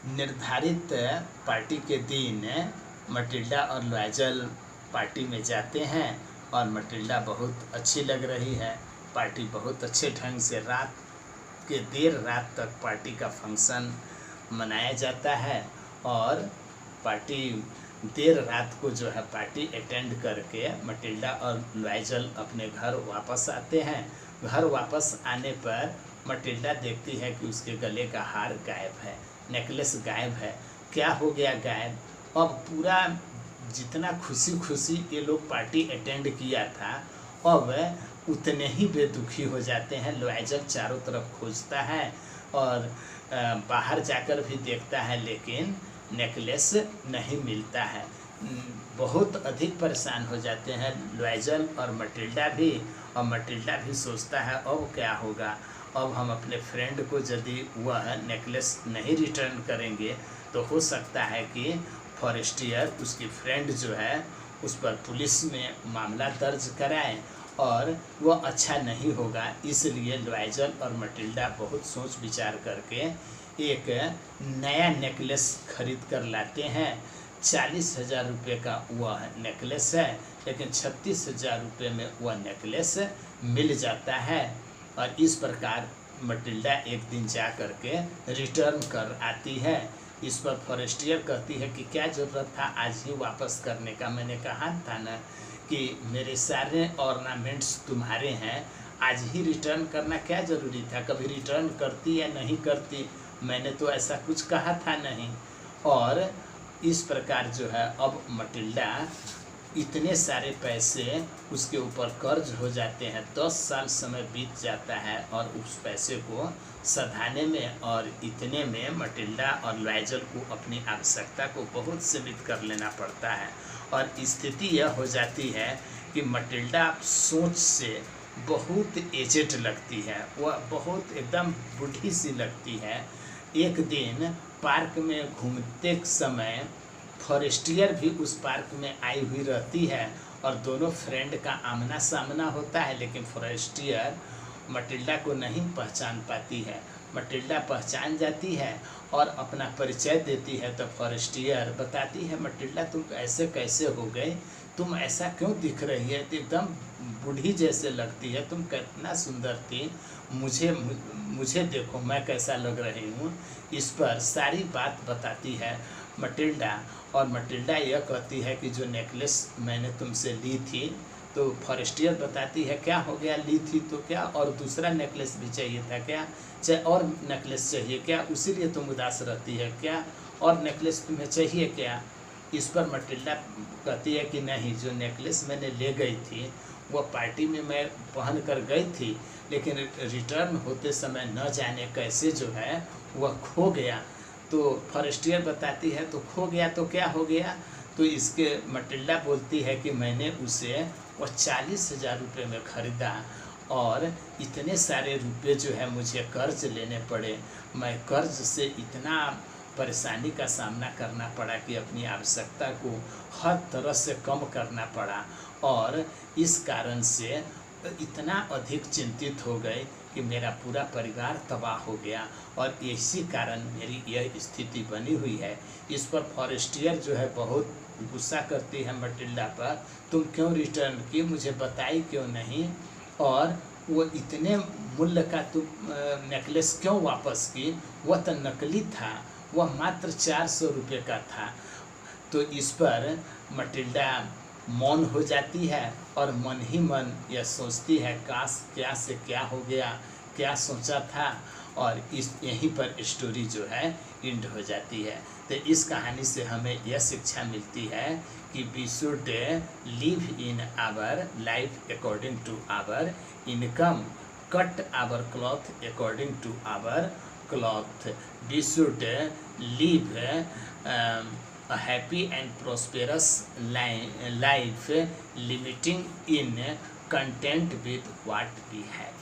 निर्धारित पार्टी के दिन मटिल्डा और लॉयजल पार्टी में जाते हैं और मटिल्डा बहुत अच्छी लग रही है। पार्टी बहुत अच्छे ढंग से रात के देर रात तक पार्टी का फंक्शन मनाया जाता है और पार्टी देर रात को जो है पार्टी अटेंड करके मटिल्डा और लॉयजल अपने घर वापस आते हैं। घर वापस आने पर मटिल्डा देखती है कि उसके गले का हार गायब है, नेकलेस गायब है। क्या हो गया गायब? अब पूरा जितना खुशी खुशी ये लोग पार्टी अटेंड किया था अब उतने ही बेदुखी हो जाते हैं। लॉयजल चारों तरफ खोजता है और बाहर जाकर भी देखता है लेकिन नेकलेस नहीं मिलता है। बहुत अधिक परेशान हो जाते हैं लॉयजल और मटिल्डा भी। और मटिल्डा भी सोचता है अब क्या होगा, अब हम अपने फ्रेंड को यदि वह नेकलेस नहीं रिटर्न करेंगे तो हो सकता है कि फॉरेस्टियर उसकी फ्रेंड जो है उस पर पुलिस में मामला दर्ज कराए और वह अच्छा नहीं होगा। इसलिए लॉयजल और मटिल्डा बहुत सोच विचार करके एक नया नेकलेस खरीद कर लाते हैं। 40,000 रुपये का वह नेकलेस है लेकिन 36,000 रुपये में वह नेकलेस मिल जाता है। और इस प्रकार मटिल्डा एक दिन जा कर के रिटर्न कर आती है। इस पर फॉरेस्टियर कहती है कि क्या ज़रूरत था आज ही वापस करने का, मैंने कहा था ना कि मेरे सारे ऑर्नामेंट्स तुम्हारे हैं, आज ही रिटर्न करना क्या ज़रूरी था, कभी रिटर्न करती या नहीं करती, मैंने तो ऐसा कुछ कहा था नहीं। और इस प्रकार जो है अब मटिल्डा इतने सारे पैसे उसके ऊपर कर्ज हो जाते हैं, 10 साल समय बीत जाता है और उस पैसे को सधाने में और इतने में मटिल्डा और लॉयजल को अपनी आवश्यकता को बहुत सीमित कर लेना पड़ता है। और स्थिति यह हो जाती है कि मटिल्डा सोच से बहुत एजेड लगती है, वह बहुत एकदम बूढ़ी सी लगती है। एक दिन पार्क में घूमते समय फॉरेस्टियर भी उस पार्क में आई हुई रहती है और दोनों फ्रेंड का आमना सामना होता है लेकिन फॉरेस्टियर मटिल्डा को नहीं पहचान पाती है। मटिल्डा पहचान जाती है और अपना परिचय देती है तो फॉरेस्टियर बताती है मटिल्डा तुम ऐसे कैसे हो गए, तुम ऐसा क्यों दिख रही है, तो एकदम बूढ़ी जैसे लगती है, तुम कितना सुंदर थी, मुझे देखो मैं कैसा लग रही हूँ। इस पर सारी बात बताती है मटिल्डा। और मटिल्डा यह कहती है कि जो नेकलेस मैंने तुमसे ली थी, तो फॉरेस्टियर बताती है क्या हो गया, ली थी तो क्या, और दूसरा नेकलेस भी चाहिए था क्या, चाहे और नेकलेस चाहिए क्या, उसीलिए तुम उदास रहती है क्या, और नेकलेस तुम्हें चाहिए क्या। इस पर मटिल्डा कहती है कि नहीं, जो नेकलेस मैंने ले गई थी वह पार्टी में मैं पहन कर गई थी लेकिन रिटर्न होते समय न जाने कैसे जो है वह खो गया। तो फॉरेस्टियर बताती है तो खो गया तो क्या हो गया, तो इसके मटिल्डा बोलती है कि मैंने उसे वह 40,000 रुपये में ख़रीदा और इतने सारे रुपए जो है मुझे कर्ज लेने पड़े, मैं कर्ज से इतना परेशानी का सामना करना पड़ा कि अपनी आवश्यकता को हर तरह से कम करना पड़ा और इस कारण से इतना अधिक चिंतित हो गए कि मेरा पूरा परिवार तबाह हो गया और इसी कारण मेरी यह स्थिति बनी हुई है। इस पर फॉरेस्टियर जो है बहुत गुस्सा करती है मटिल्डा पर, तुम क्यों रिटर्न की, मुझे बताई क्यों नहीं, और वो इतने मूल्य का तुम नेकलेस क्यों वापस की, वह तो नकली था, वह मात्र 400 रुपये का था। तो इस पर मटिल्डा मौन हो जाती है और मन ही मन यह सोचती है काश क्या से क्या हो गया, क्या सोचा था, और इस यहीं पर स्टोरी जो है एंड हो जाती है। तो इस कहानी से हमें यह शिक्षा मिलती है कि we should live in our life according to our income, cut our cloth according to our cloth. We should live a happy and prosperous life, limiting in content with what we have.